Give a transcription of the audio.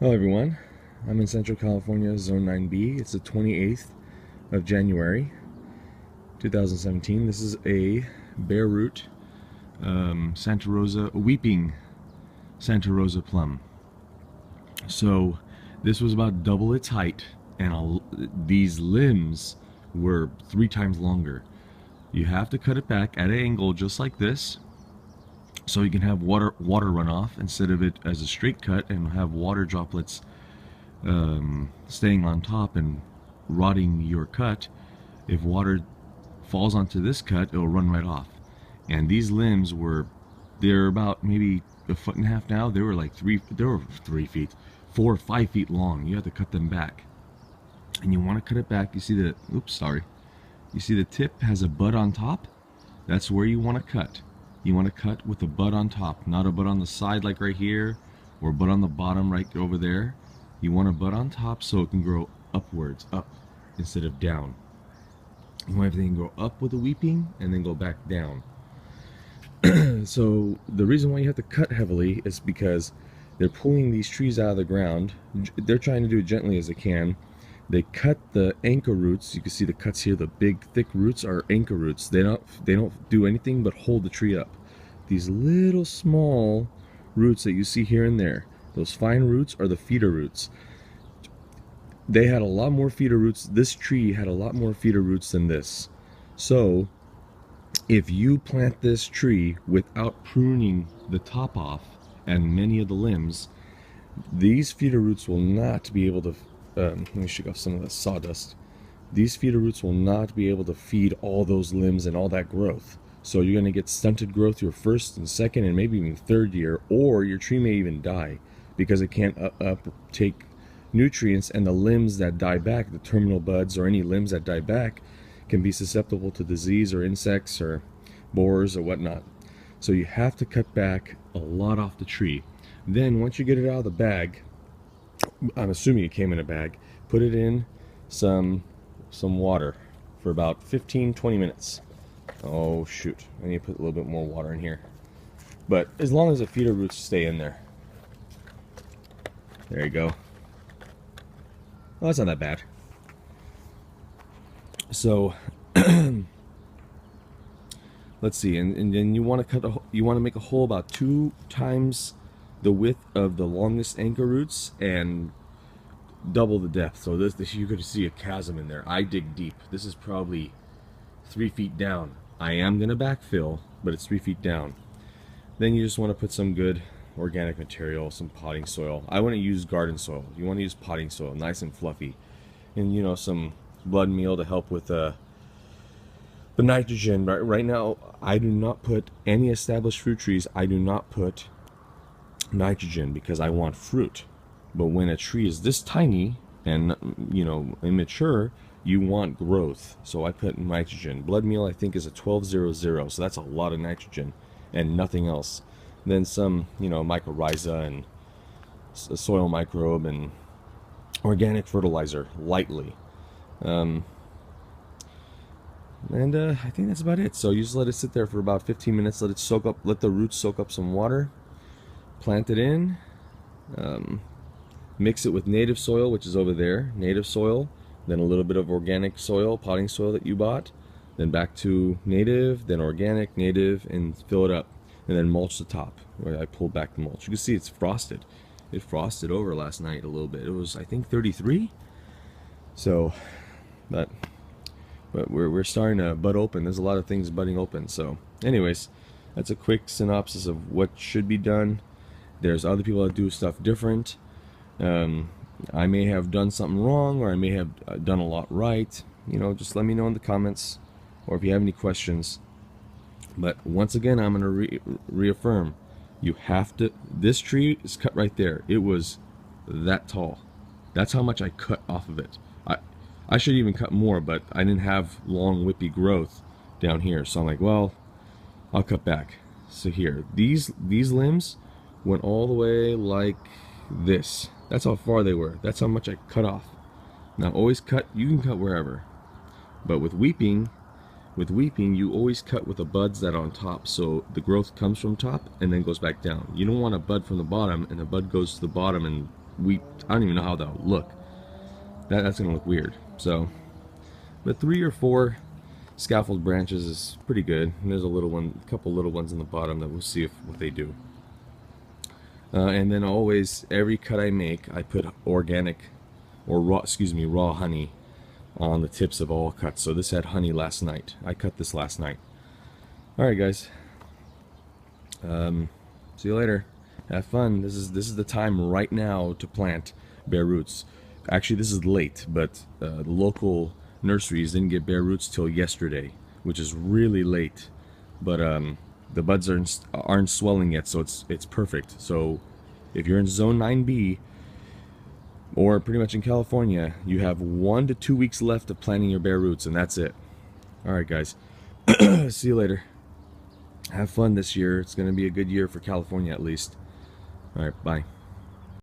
Hello everyone, I'm in Central California, Zone 9B. It's the 28th of January, 2017. This is a bare root Weeping Santa Rosa Plum. So this was about double its height, and these limbs were 3 times longer. You have to cut it back at an angle just like this, so you can have water runoff instead of it as a straight cut and have water droplets staying on top and rotting your cut. If water falls onto this cut, it'll run right off. And these limbs they're about maybe 1.5 feet now. They were like 3 feet, 4 or 5 feet long. You have to cut them back, and you want to cut it back. You see the you see the tip has a bud on top. That's where you want to cut. You want to cut with a bud on top, not a bud on the side like right here, or a bud on the bottom right over there. You want a bud on top so it can grow upwards, up, instead of down. You want everything to go up with the weeping and then go back down. So the reason why you have to cut heavily is because they're pulling these trees out of the ground. They're trying to do it gently as they can. They cut the anchor roots. You can see the cuts here. The big thick roots are anchor roots. They don't do anything but hold the tree up. These little small roots that you see here and there, those fine roots are the feeder roots. They had a lot more feeder roots. This tree had a lot more feeder roots than this. So if you plant this tree without pruning the top off and many of the limbs, these feeder roots will not be able to let me shake off some of the sawdust. These feeder roots will not be able to feed all those limbs and all that growth. So you're going to get stunted growth your first and second and maybe even third year, or your tree may even die because it can't take nutrients, and the limbs that die back, the terminal buds or any limbs that die back, can be susceptible to disease or insects or borers or whatnot. So you have to cut back a lot off the tree. Then once you get it out of the bag, I'm assuming it came in a bag, put it in some water for about 15-20 minutes. Oh shoot, I need to put a little bit more water in here, but as long as the feeder roots stay in there. There you go. Well, that's not that bad. So let's see, and then you want to make a hole about 2 times the width of the longest anchor roots and double the depth. So this you could see a chasm in there. I dig deep. This is probably 3 feet down. I am gonna backfill, but it's 3 feet down. Then you just want to put some good organic material, some potting soil. I want to use garden soil. You want to use potting soil, nice and fluffy, and you know, some blood meal to help with the nitrogen. Right now, I do not put any established fruit trees. I do not put nitrogen because I want fruit. But when a tree is this tiny and, you know, immature, you want growth. So I put nitrogen. Blood meal, I think, is a 1200, so that's a lot of nitrogen and nothing else. Then some, you know, mycorrhiza and soil microbe and organic fertilizer lightly. I think that's about it. So you just let it sit there for about 15 minutes, let it soak up, let the roots soak up some water, plant it in, mix it with native soil, which is over there, native soil, then a little bit of organic soil, potting soil that you bought, then back to native, then organic, native, and fill it up, and then mulch the top. Where I pulled back the mulch. You can see it's frosted. It frosted over last night a little bit. It was, I think, 33. So, but we're starting to bud open. There's a lot of things budding open. So, anyways, that's a quick synopsis of what should be done. There's other people that do stuff different. I may have done something wrong, or I may have done a lot right. You know, just let me know in the comments, or if you have any questions. But once again, I'm going to reaffirm, you have to, this tree is cut right there. It was that tall. That's how much I cut off of it. I should even cut more, but I didn't have long whippy growth down here. So I'm like, well, I'll cut back. So here, these limbs went all the way like this. That's how far they were. That's how much I cut off. Now always cut, you can cut wherever. But with weeping, you always cut with the buds that are on top, so the growth comes from top and then goes back down. You don't want a bud from the bottom and the bud goes to the bottom and I don't even know how that would look. That's gonna look weird. So, but 3 or 4 scaffold branches is pretty good. And there's a couple little ones in the bottom that we'll see what they do. And then always, every cut I make, I put organic, or raw honey on the tips of all cuts. So this had honey last night. I cut this last night. Alright guys, see you later. Have fun. This is the time right now to plant bare roots. Actually, this is late, but the local nurseries didn't get bare roots till yesterday, which is really late. But the buds aren't swelling yet, so it's perfect. So if you're in Zone 9B, or pretty much in California, you have 1 to 2 weeks left of planting your bare roots, and that's it. Alright guys, see you later. Have fun this year. It's going to be a good year for California at least. Alright, bye.